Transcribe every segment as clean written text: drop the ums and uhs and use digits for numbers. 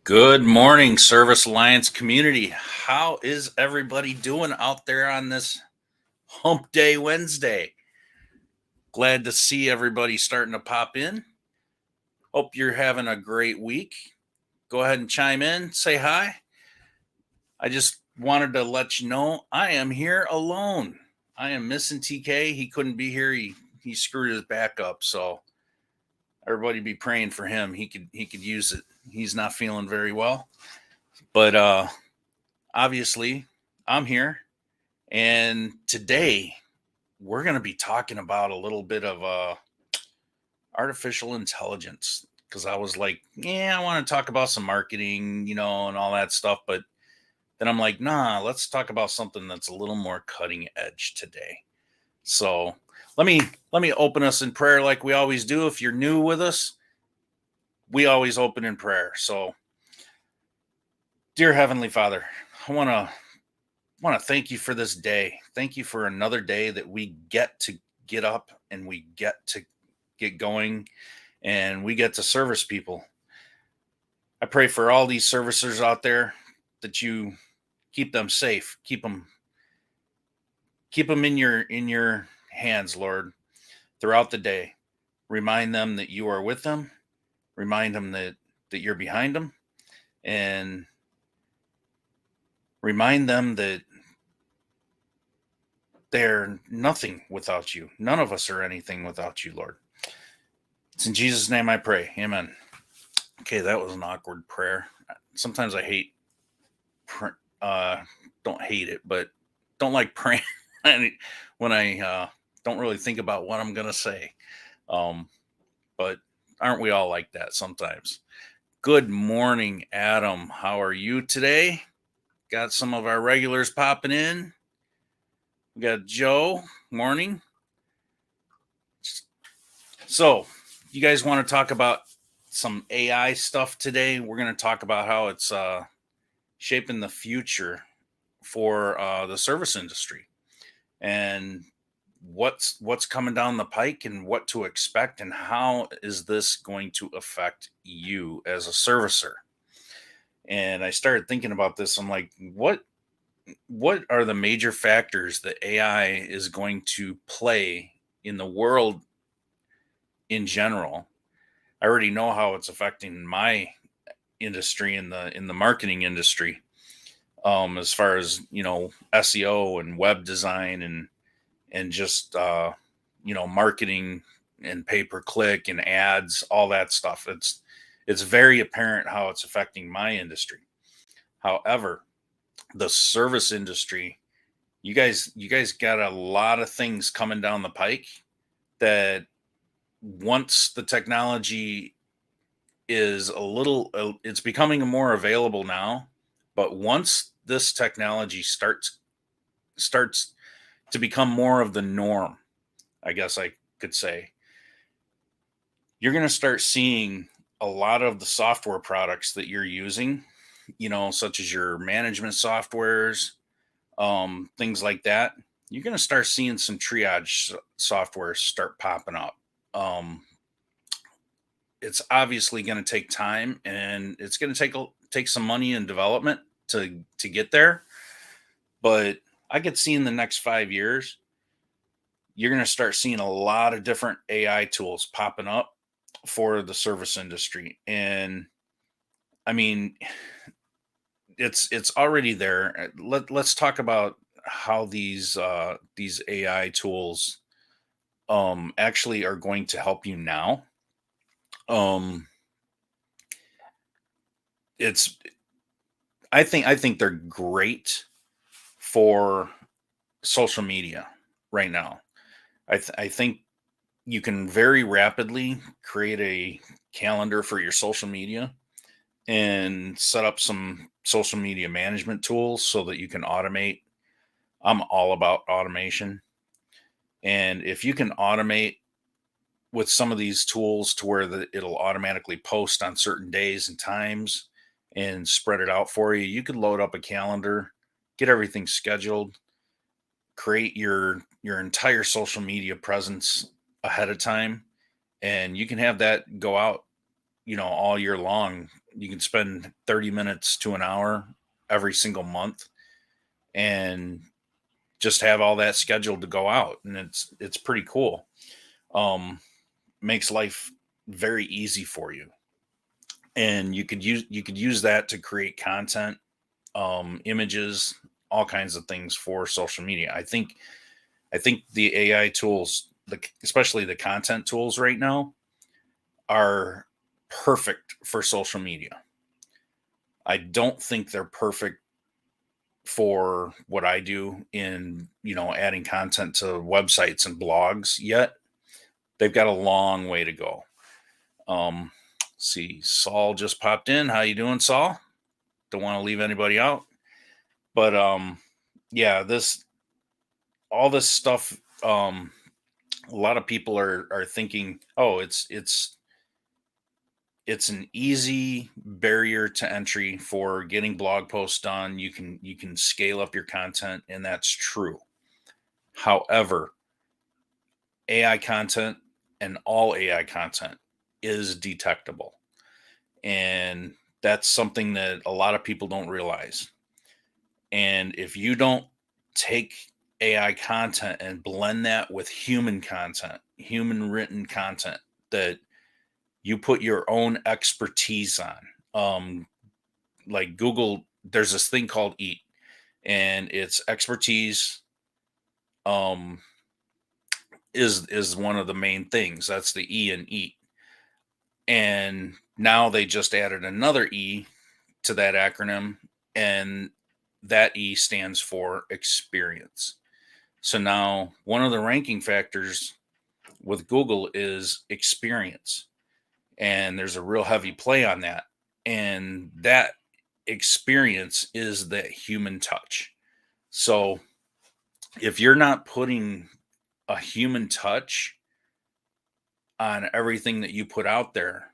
Good morning, Service Alliance community. How is everybody doing out there on this Hump Day Wednesday? Glad to see everybody starting to pop in. Hope you're having a great week. Go ahead and chime in, say hi. I just wanted to let you know I am here alone. I am missing TK. He couldn't be here. He screwed his back up, so everybody be praying for him. He could use it. He's not feeling very well. But obviously, I'm here. And today we're going to be talking about a little bit of artificial intelligence because I was like, yeah, I want to talk about some marketing, and all that stuff. But then I'm like, nah, let's talk about something that's a little more cutting edge today. So let me open us in prayer like we always do. If you're new with us, we always open in prayer. So, dear Heavenly Father, I want to thank you for this day. Thank you for another day that we get to get up and we get to get going and we get to service people. I pray for all these servicers out there that you keep them safe, keep them in your hands, Lord, throughout the day. Remind them that you are with them. Remind them that you're behind them, and remind them that they're nothing without you. None of us are anything without you, Lord. It's in Jesus' name I pray. Amen. Okay, that was an awkward prayer. Sometimes I uh, don't hate it, but don't like praying when I don't really think about what I'm going to say. Um, but aren't we all like that sometimes? Good morning, Adam. How are you today? Got some of our regulars popping in. We got Joe. Morning. So, you guys want to talk about some AI stuff today? We're going to talk about how it's shaping the future for the service industry and what's coming down the pike and what to expect and how is this going to affect you as a servicer. And I started thinking about this. I'm like, what are the major factors that AI is going to play in the world in general? I already know how it's affecting my industry in the marketing industry, as far as SEO and web design and just marketing and pay per click and ads, all that stuff. It's very apparent how it's affecting my industry. However, the service industry, you guys got a lot of things coming down the pike that once the technology is it's becoming more available now, but once this technology starts to become more of the norm, I guess I could say, you're going to start seeing a lot of the software products that you're using, such as your management softwares, things like that. You're going to start seeing some triage software start popping up. Um, it's obviously going to take time, and it's going to take some money and development to get there. But I could see in the next 5 years, you're going to start seeing a lot of different AI tools popping up for the service industry. And I mean, it's already there. Let's talk about how these AI tools actually are going to help you now. Um it's I think they're great for social media right now. I think you can very rapidly create a calendar for your social media and set up some social media management tools so that you can automate. I'm all about automation. And if you can automate with some of these tools to where it'll automatically post on certain days and times and spread it out for you, you could load up a calendar, get everything scheduled, create your entire social media presence ahead of time, and you can have that go out all year long. You can spend 30 minutes to an hour every single month and just have all that scheduled to go out, and it's pretty cool. um Makes life very easy for you, and you could use that to create content, images, all kinds of things for social media. I think the AI tools, especially the content tools right now, are perfect for social media. I don't think they're perfect for what I do in, adding content to websites and blogs yet. They've got a long way to go. See, Saul just popped in. How you doing, Saul? Don't want to leave anybody out. But yeah, this all this stuff, a lot of people are thinking, oh, it's an easy barrier to entry for getting blog posts done. You can scale up your content, and that's true. However, AI content, and all AI content, is detectable. And that's something that a lot of people don't realize. And if you don't take AI content and blend that with human content, human written content that you put your own expertise on, like Google, there's this thing called EAT, and it's expertise, um, is one of the main things. That's the E in EAT. And now they just added another E to that acronym, and that E stands for experience. So now one of the ranking factors with Google is experience, and there's a real heavy play on that. And that experience is that human touch. So if you're not putting a human touch on everything that you put out there,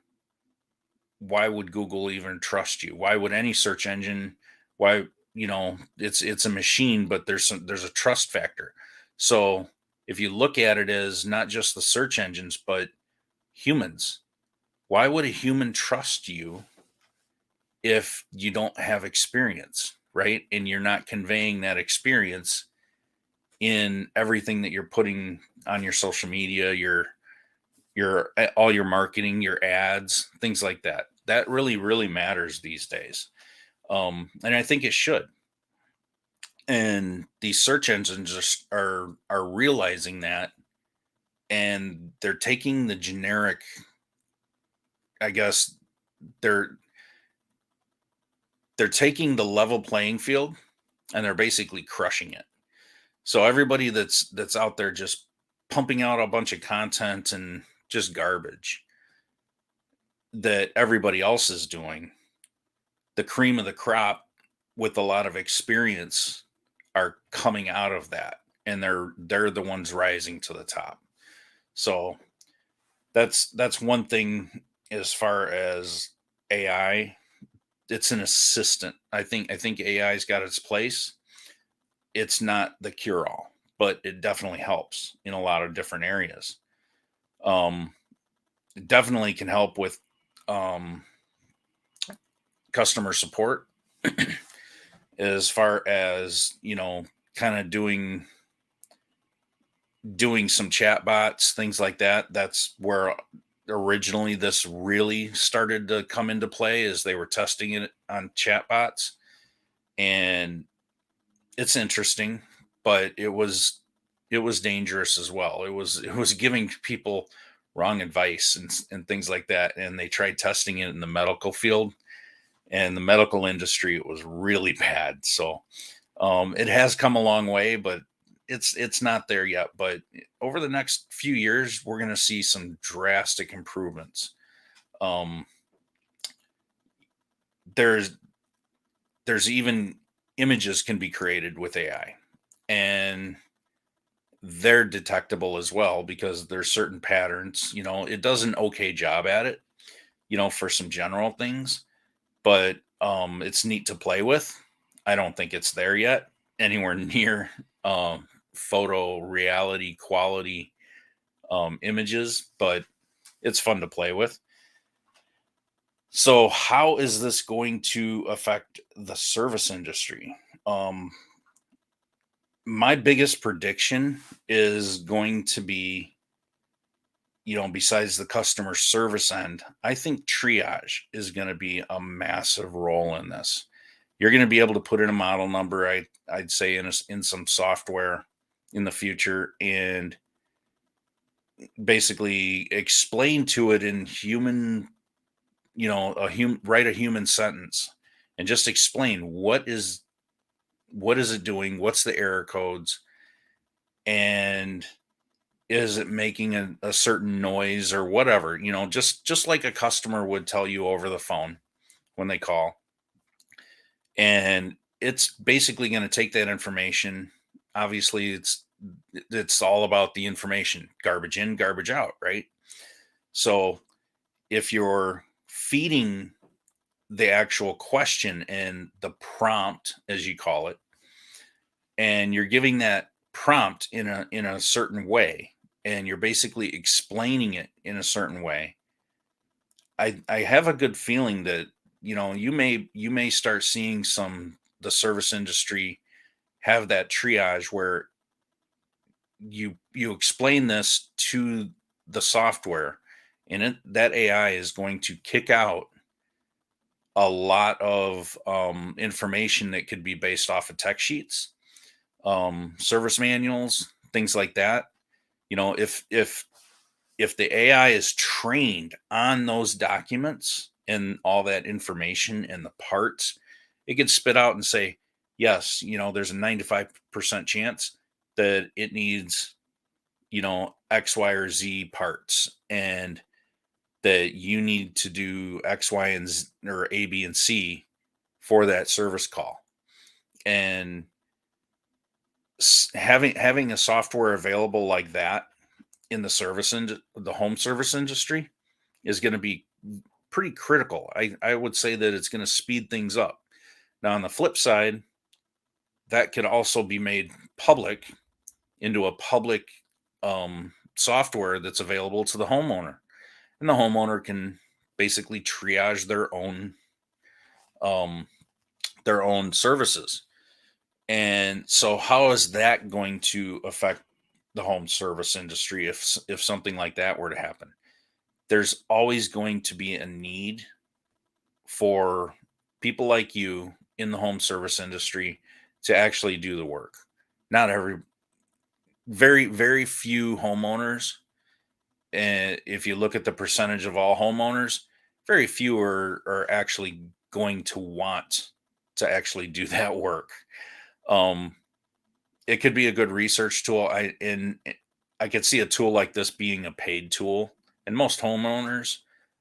why would Google even trust you? Why would any search engine? Why, it's a machine, but there's a trust factor. So if you look at it as not just the search engines, but humans, why would a human trust you if you don't have experience, right? And you're not conveying that experience in everything that you're putting on your social media, your all your marketing, your ads, things like that. That really, really matters these days. And I think it should. And these search engines are realizing that, and they're taking the generic, I guess, they're they're taking the level playing field, and they're basically crushing it. So everybody that's out there just pumping out a bunch of content and just garbage that everybody else is doing, the cream of the crop with a lot of experience are coming out of that, and they're the ones rising to the top. So that's one thing. As far as AI, it's an assistant. I think AI's got its place. It's not the cure all, but it definitely helps in a lot of different areas. um it definitely can help with um customer support, as far as, kind of doing some chat bots, things like that. That's where originally this really started to come into play, as they were testing it on chat bots. And it's interesting, but it was dangerous as well. It was giving people wrong advice, and things like that. And they tried testing it in the medical field, and the medical industry, it was really bad. So it has come a long way, but it's not there yet. But over the next few years, we're going to see some drastic improvements. Um, there's there's even images can be created with AI, and they're detectable as well, because there's certain patterns. It does an okay job at it, for some general things, but it's neat to play with. I don't think it's there yet, anywhere near photo reality quality images, but it's fun to play with. So, how is this going to affect the service industry? Um, my biggest prediction is going to be, besides the customer service end, I think triage is going to be a massive role in this. You're going to be able to put in a model number, I'd say, in some software in the future, and basically explain to it in human, write a human sentence and just explain what is it doing, what's the error codes, and is it making a certain noise or whatever, just like a customer would tell you over the phone when they call. And it's basically going to take that information. Obviously, it's all about the information, garbage in, garbage out, right? So if you're feeding the actual question and the prompt, as you call it, and you're giving that prompt in a certain way, and you're basically explaining it in a certain way, I have a good feeling that you may start seeing the service industry have that triage where you explain this to the software, and that AI is going to kick out a lot of information that could be based off of tech sheets, service manuals, things like that. If the AI is trained on those documents and all that information and the parts, it can spit out and say, yes, there's a 95% chance that it needs, X, Y, or Z parts, and that you need to do X, Y, and Z, or A, B, and C for that service call. And having a software available like that in the home service industry is going to be pretty critical. I would say that it's going to speed things up. Now, on the flip side, that could also be made public into a public software that's available to the homeowner, and the homeowner can basically triage um, their own services. And so, how is that going to affect the home service industry if something like that were to happen? There's always going to be a need for people like you in the home service industry to actually do the work. Not every Very, very few homeowners, and if you look at the percentage of all homeowners, very few are actually going to want to actually do that work. Um, it could be a good research tool. I could see a tool like this being a paid tool, and most homeowners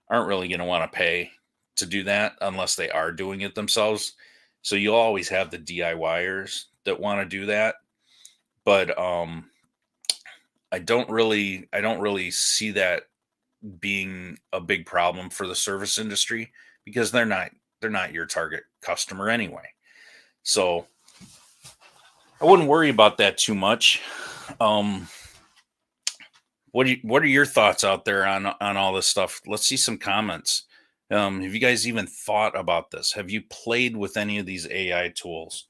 aren't really going to want to pay to do that unless they are doing it themselves. So you'll always have the DIYers that want to do that, but I don't really see that being a big problem for the service industry because they're not your target customer anyway. So I wouldn't worry about that too much. Um, what are your thoughts out there on all this stuff? Let's see some comments. Have you guys even thought about this? Have you played with any of these AI tools?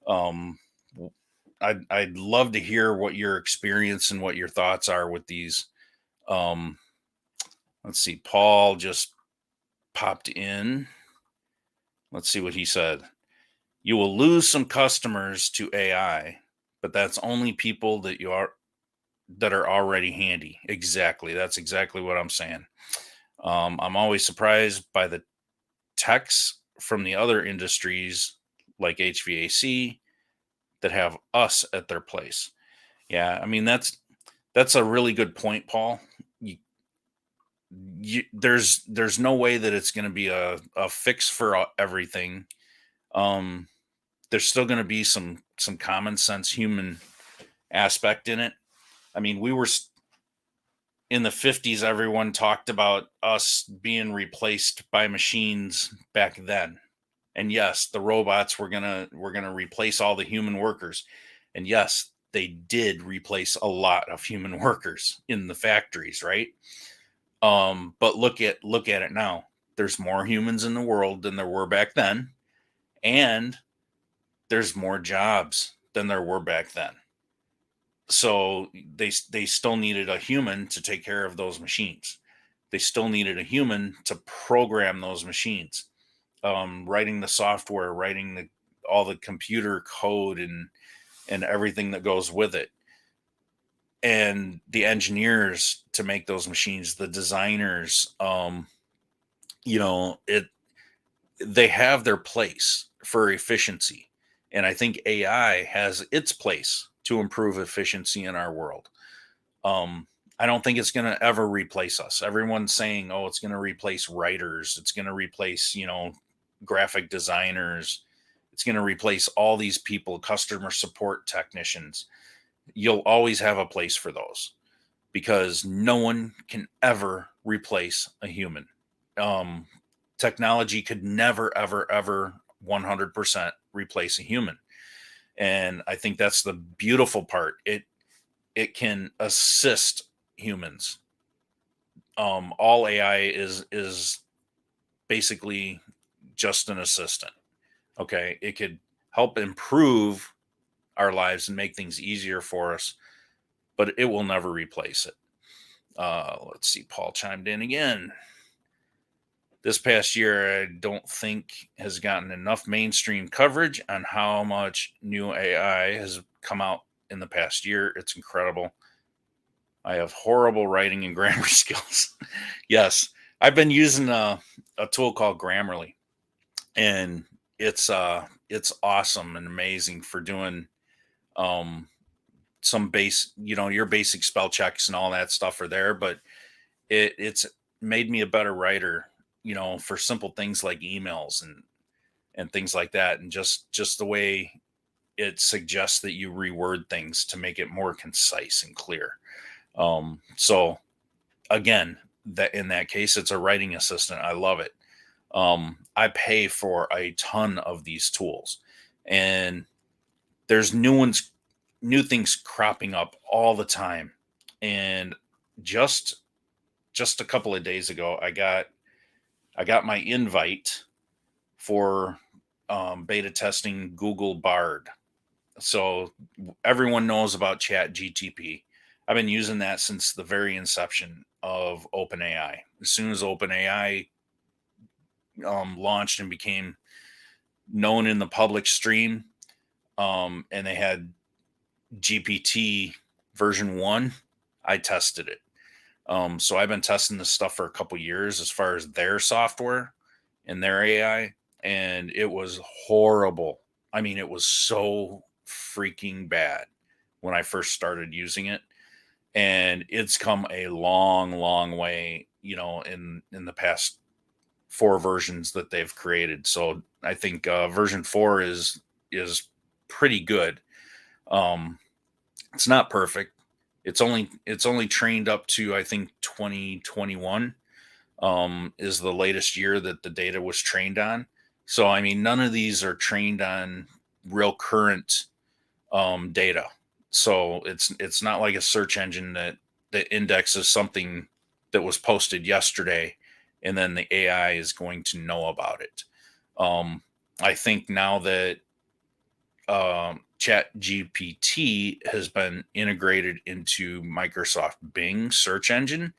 Um, I'd love to hear what your experience and what your thoughts are with these. Um, let's see. Paul just popped in. Let's see what he said. You will lose some customers to AI, but that's only people that are already handy. Exactly. That's exactly what I'm saying. I'm always surprised by the techs from the other industries like HVAC that have us at their place. Yeah, I mean that's a really good point, Paul. You, there's no way that it's going to be a fix for everything. Um, there's still going to be some common sense human aspect in it. I mean, in the 50s, everyone talked about us being replaced by machines back then. And yes, the robots were gonna replace all the human workers. And yes, they did replace a lot of human workers in the factories, right? But look at it now. there's more humans in the world than there were back then, and there's more jobs than there were back then. So they still needed a human to take care of those machines. They still needed a human to program those machines, writing the software, writing all the computer code and everything that goes with it, and the engineers to make those machines, the designers. It they have their place for efficiency, and I think AI has its place to improve efficiency in our world. I don't think it's going to ever replace us. Everyone's saying, "Oh, it's going to replace writers. It's going to replace, graphic designers. It's going to replace all these people, customer support technicians." You'll always have a place for those because no one can ever replace a human. Um, Technology could never, ever, ever 100% replace a human. And I think that's the beautiful part. It can assist humans. All AI is basically just an assistant. Okay, it could help improve our lives and make things easier for us, but it will never replace it. Let's see, Paul chimed in again. This past year, I don't think has gotten enough mainstream coverage on how much new AI has come out in the past year. It's incredible. I have horrible writing and grammar skills. Yes, I've been using a tool called Grammarly, and it's awesome and amazing for doing um, some your basic spell checks and all that stuff are there, but it's made me a better writer, for simple things like emails and things like that, and just the way it suggests that you reword things to make it more concise and clear. So again, that in that case, it's a writing assistant. I love it. I pay for a ton of these tools, and there's new things cropping up all the time. And just a couple of days ago, I got my invite for beta testing Google Bard. So everyone knows about Chat GTP. I've been using that since the very inception of OpenAI. As soon as OpenAI launched and became known in the public stream, and they had GPT version 1, I tested it. So I've been testing this stuff for a couple years as far as their software and their AI, and it was horrible. I mean, it was so freaking bad when I first started using it, and it's come a long, long way, in the past 4 versions that they've created. So I think version 4 is pretty good. Um, it's not perfect. It's only trained up to, I think, 2021 is the latest year that the data was trained on. So I mean, none of these are trained on real current data. So it's not like a search engine that indexes something that was posted yesterday, and then the AI is going to know about it. I think now that Chat GPT has been integrated into Microsoft Bing search engine,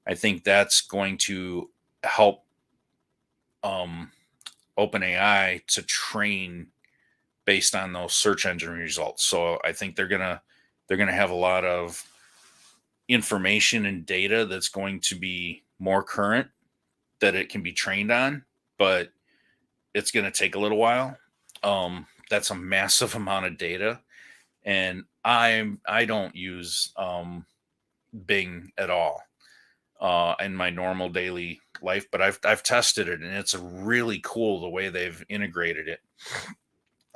I think that's going to help um, OpenAI to train based on those search engine results. So I think they're gonna have a lot of information and data that's going to be more current that it can be trained on, but it's going to take a little while. That's a massive amount of data, and I don't use Bing at all in my normal daily life, but I've tested it, and it's really cool the way they've integrated it.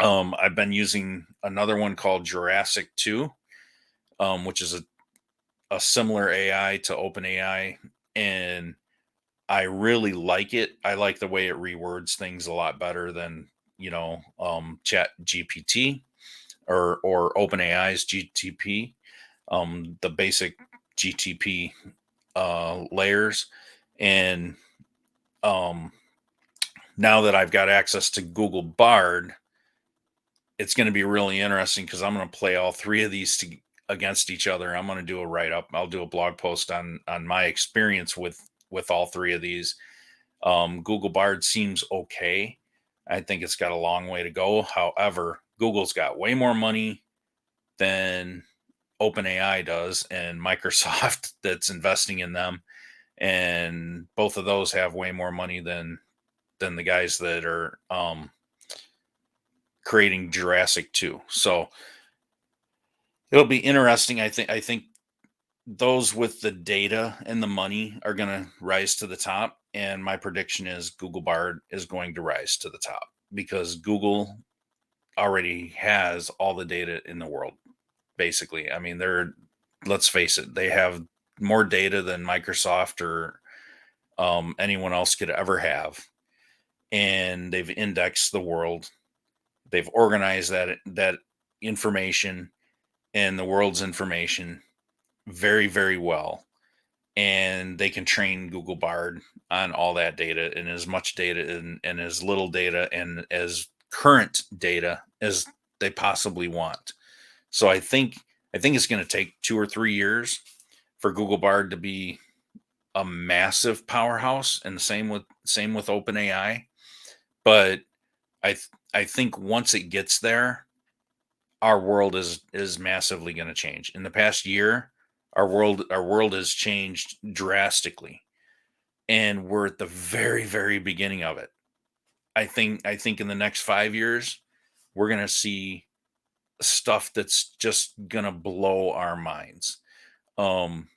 I've been using another one called Jurassic 2, which is a similar AI to OpenAI, and I really like it. I like the way it rewords things a lot better than Chat GPT or OpenAI's GTP, the basic GTP layers, and um, now that I've got access to Google Bard, it's going to be really interesting because I'm going to play all three of these against each other. I'm going to do a write up. I'll do a blog post on my experience with all three of these. Google Bard seems okay. I think it's got a long way to go. However, Google's got way more money than OpenAI does, and Microsoft that's investing in them, and both of those have way more money than the guys that are creating Jurassic 2. So it'll be interesting. I think those with the data and the money are going to rise to the top, and my prediction is Google Bard is going to rise to the top because Google already has all the data in the world. Basically, I mean, let's face it, they have more data than Microsoft or anyone else could ever have, and they've indexed the world. They've organized that information and the world's information very, very well, and they can train Google Bard on all that data and as much data and as little data and as current data as they possibly want. So I think it's going to take 2 or 3 years for Google Bard to be a massive powerhouse, and the same with OpenAI. But I think once it gets there, our world is massively going to change. In the past year, our world has changed drastically, and we're at the very, very beginning of it. I think in the next 5 years, we're going to see stuff that's just going to blow our minds. Um,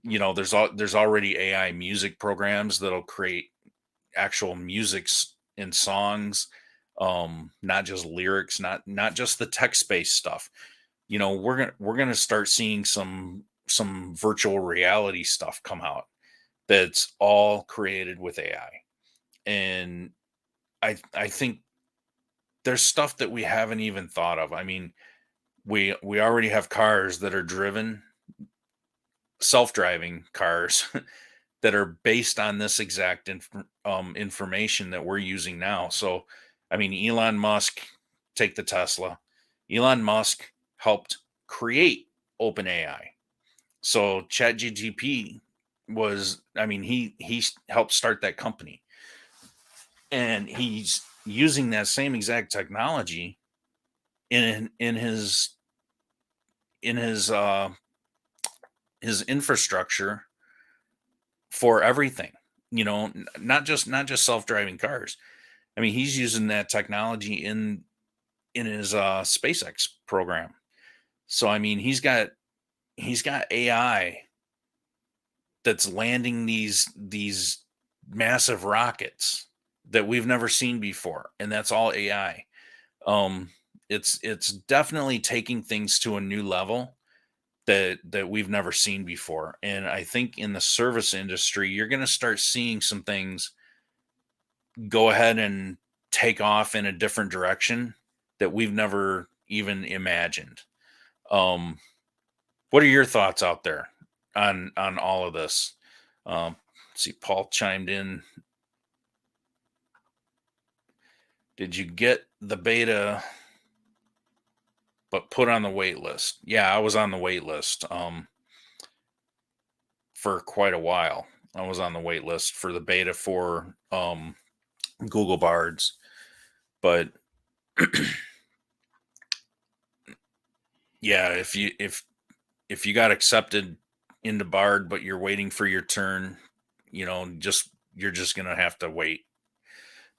there's already AI music programs that'll create actual musics and songs, not just lyrics, not just the text based stuff. We're gonna start seeing some virtual reality stuff come out that's all created with AI. And I think there's stuff that we haven't even thought of. I mean, we already have cars that are driven, self-driving cars that are based on this exact information that we're using now. So, I mean, Elon Musk, take the Tesla. Elon Musk helped create OpenAI. So ChatGPT I mean, he helped start that company, and he's using that same exact technology in his infrastructure for everything. Not just self-driving cars. I mean, he's using that technology in his SpaceX program. So I mean, he's got AI that's landing these massive rockets that we've never seen before, and that's all AI. Um, it's definitely taking things to a new level that we've never seen before. And I think in the service industry, you're going to start seeing some things go ahead and take off in a different direction that we've never even imagined. Um, what are your thoughts out there on all of this? Let's see, Paul chimed in. Did you get the beta but put on the wait list? Yeah, I was on the wait list for quite a while. I was on the wait list for the beta for Google Bards, but yeah, if you got accepted into Bard but you're waiting for your turn, you're just gonna have to wait.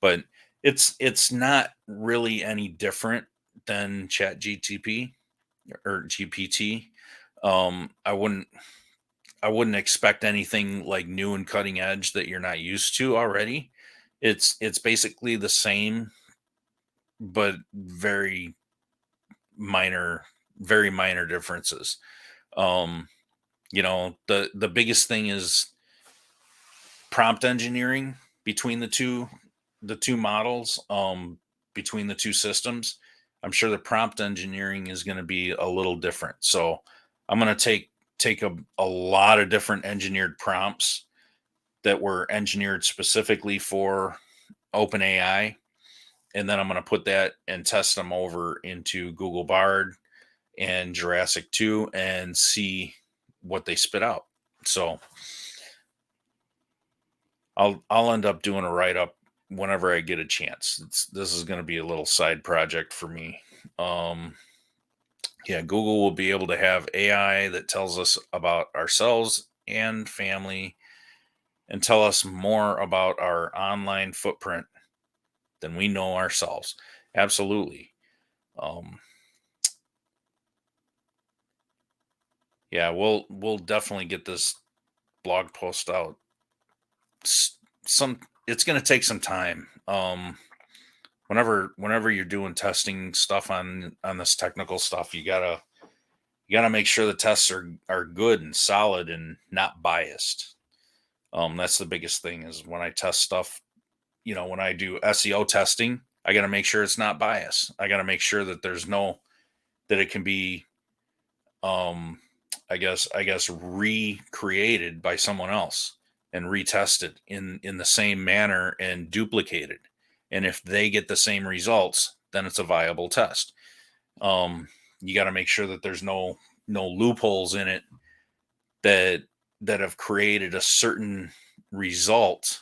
But it's not really any different than Chat GTP or GPT. I wouldn't expect anything like new and cutting edge that you're not used to already. It's basically the same, but minor, very minor differences. Um, the biggest thing is prompt engineering between the two models, between the two systems. I'm sure the prompt engineering is going to be a little different. So I'm going to take a lot of different engineered prompts that were engineered specifically for OpenAI, and then I'm going to put that and test them over into Google Bard and Jurassic 2 and see what they spit out. So I'll end up doing a write up whenever I get a chance. This is going to be a little side project for me. Um, yeah, Google will be able to have AI that tells us about ourselves and family and tell us more about our online footprint than we know ourselves. Absolutely. Um, yeah, we'll definitely get this blog post out. Some it's going to take some time. Whenever you're doing testing stuff on this technical stuff, you gotta make sure the tests are good and solid and not biased. That's the biggest thing is when I test stuff. When I do SEO testing, I got to make sure it's not biased. I got to make sure that that it can be, um, I guess recreated by someone else and retested in the same manner and duplicated. And if they get the same results, then it's a viable test. Um, you got to make sure that there's no loopholes in it that have created a certain result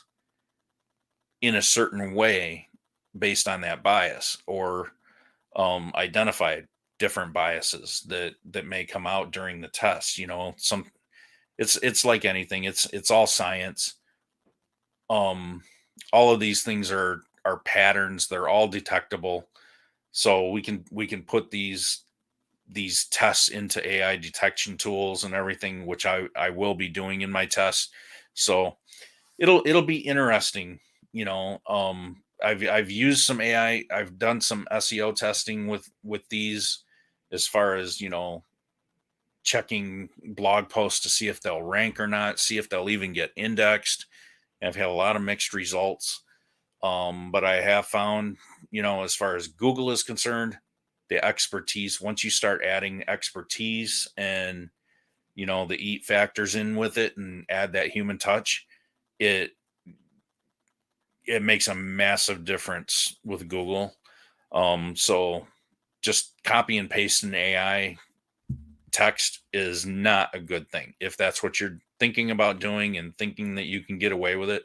in a certain way based on that bias, or identify different biases that may come out during the test. It's like anything. It's all science. um all of these things are patterns. They're all detectable, so we can put these tests into AI detection tools and everything, which I will be doing in my tests. So it'll be interesting. I've used some AI. I've done some SEO testing with these, as far as checking blog posts to see if they'll rank or not, see if they'll even get indexed. And I've had a lot of mixed results. But I have found, as far as Google is concerned, the expertise, once you start adding expertise and, the eat factors in with it and add that human touch, it it makes a massive difference with Google. So just copy and paste an AI text is not a good thing. If that's what you're thinking about doing and thinking that you can get away with it,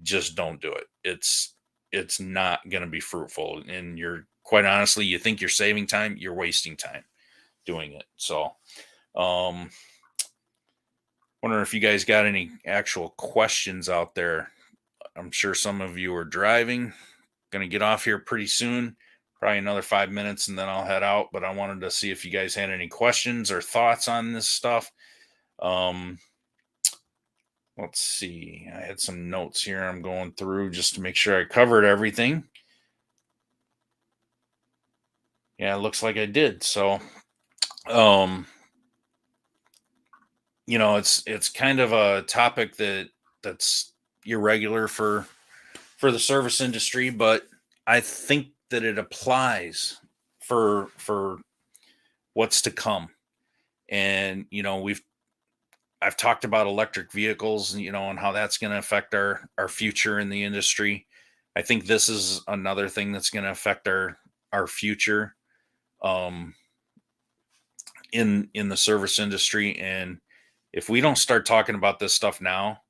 just don't do it. It's not going to be fruitful, and you're, quite honestly, you think you're saving time, you're wasting time doing it. So, um wondering if you guys got any actual questions out there. I'm sure some of you are driving. Going to get off here pretty soon, probably another 5 minutes, and then I'll head out. But I wanted to see if you guys had any questions or thoughts on this stuff. um let's see, I had some notes here I'm going through just to make sure I covered everything. Yeah, it looks like I did. So, um, it's kind of a topic that's irregular for the service industry, but I think that it applies for what's to come. And I've talked about electric vehicles, and how that's going to affect our future in the industry. I think this is another thing that's going to affect our future, um, in the service industry. And if we don't start talking about this stuff now,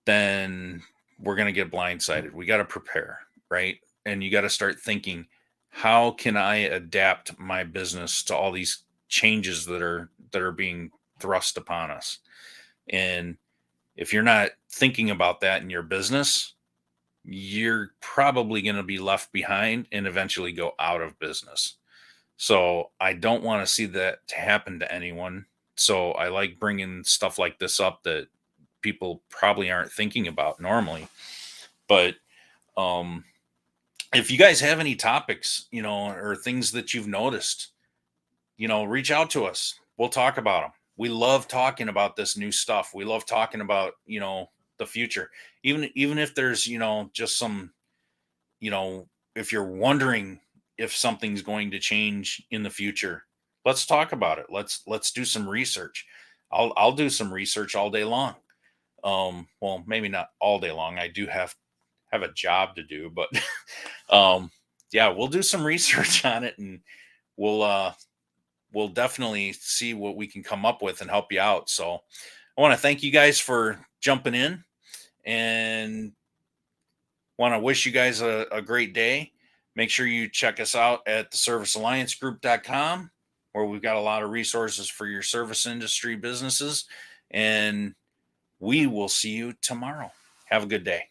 then we're going to get blindsided. We got to prepare, right? And you got to start thinking, how can I adapt my business to all these changes that are being thrust upon us? And if you're not thinking about that in your business, you're probably going to be left behind and eventually go out of business. So I don't want to see that to happen to anyone. So I like bringing stuff like this up that people probably aren't thinking about normally. But um, if you guys have any topics, or things that you've noticed, reach out to us. We'll talk about them. We love talking about this new stuff. We love talking about, the future. Even if there's, just some, you know, if you're wondering if something's going to change in the future, let's talk about it. Let's do some research. I'll do some research all day long. Well, maybe not all day long. I do have a job to do, but yeah, we'll do some research on it, and we'll we'll definitely see what we can come up with and help you out. So I want to thank you guys for jumping in, and want to wish you guys a great day. Make sure you check us out at the servicealliancegroup.com, where we've got a lot of resources for your service industry businesses. And we will see you tomorrow. Have a good day.